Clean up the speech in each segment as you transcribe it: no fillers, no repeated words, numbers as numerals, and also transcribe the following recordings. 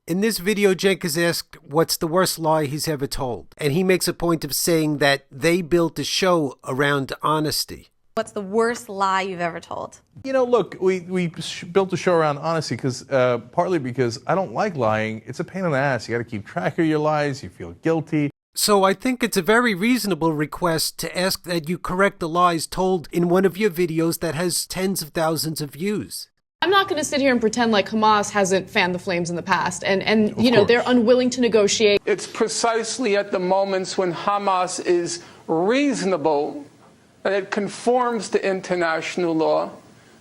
In this video, Cenk is asked what's the worst lie he's ever told. And he makes a point of saying that they built a show around honesty. What's the worst lie you've ever told? You know, look, we built a show around honesty partly because I don't like lying. It's a pain in the ass. You got to keep track of your lies. You feel guilty. So I think it's a very reasonable request to ask that you correct the lies told in one of your videos that has tens of thousands of views. I'm not going to sit here and pretend like Hamas hasn't fanned the flames in the past and you know, they're unwilling to negotiate. It's precisely at the moments when Hamas is reasonable, that it conforms to international law,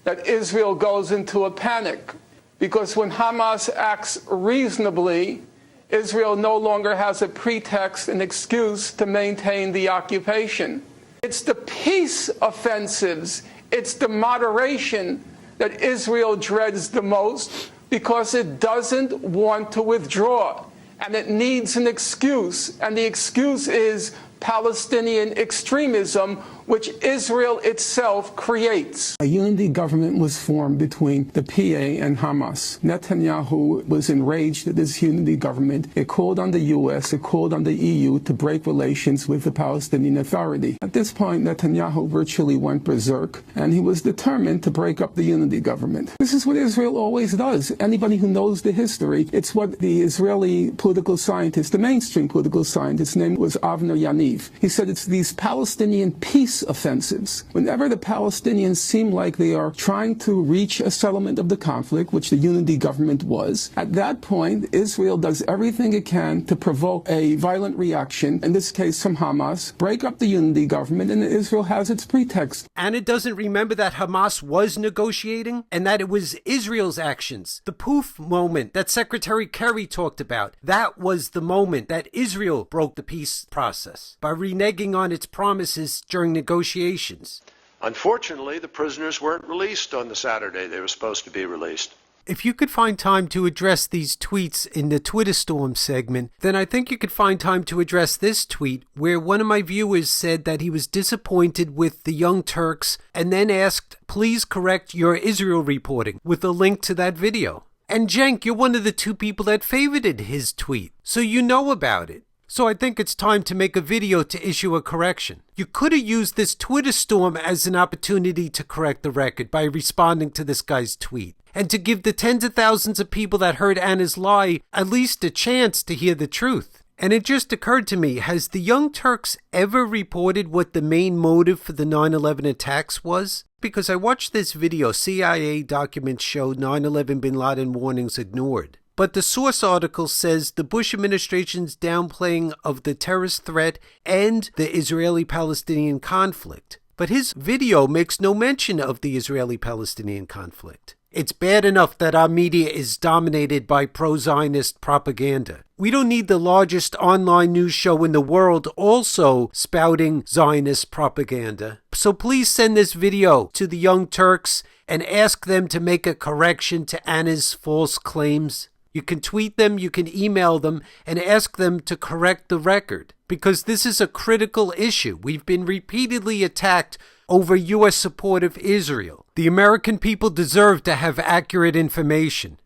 that Israel goes into a panic. Because when Hamas acts reasonably, Israel no longer has a pretext, an excuse to maintain the occupation. It's the peace offensives, it's the moderation that Israel dreads the most because it doesn't want to withdraw. And it needs an excuse. And the excuse is Palestinian extremism, which Israel itself creates. A unity government was formed between the PA and Hamas. Netanyahu was enraged at this unity government. It called on the U.S., it called on the EU to break relations with the Palestinian Authority. At this point, Netanyahu virtually went berserk, and he was determined to break up the unity government. This is what Israel always does. Anybody who knows the history, it's what the Israeli political scientist, the mainstream political scientist, name was Avner Yaniv. He said it's these Palestinian peace offensives. Whenever the Palestinians seem like they are trying to reach a settlement of the conflict, which the unity government was, at that point, Israel does everything it can to provoke a violent reaction, in this case from Hamas, break up the unity government, and Israel has its pretext. And it doesn't remember that Hamas was negotiating and that it was Israel's actions. The Poof moment that Secretary Kerry talked about, that was the moment that Israel broke the peace process by reneging on its promises during negotiations. Unfortunately, the prisoners weren't released on the Saturday they were supposed to be released. If you could find time to address these tweets in the Twitter Storm segment, then I think you could find time to address this tweet where one of my viewers said that he was disappointed with the Young Turks and then asked, please correct your Israel reporting with a link to that video. And Cenk, you're one of the two people that favorited his tweet, so you know about it. So I think it's time to make a video to issue a correction. You could have used this Twitter storm as an opportunity to correct the record by responding to this guy's tweet, and to give the tens of thousands of people that heard Anna's lie at least a chance to hear the truth. And it just occurred to me, has the Young Turks ever reported what the main motive for the 9/11 attacks was? Because I watched this video, CIA documents showed 9/11 bin Laden warnings ignored. But the source article says the Bush administration's downplaying of the terrorist threat and the Israeli-Palestinian conflict. But his video makes no mention of the Israeli-Palestinian conflict. It's bad enough that our media is dominated by pro-Zionist propaganda. We don't need the largest online news show in the world also spouting Zionist propaganda. So please send this video to the Young Turks and ask them to make a correction to Anna's false claims. You can tweet them, you can email them, and ask them to correct the record. Because this is a critical issue. We've been repeatedly attacked over U.S. support of Israel. The American people deserve to have accurate information.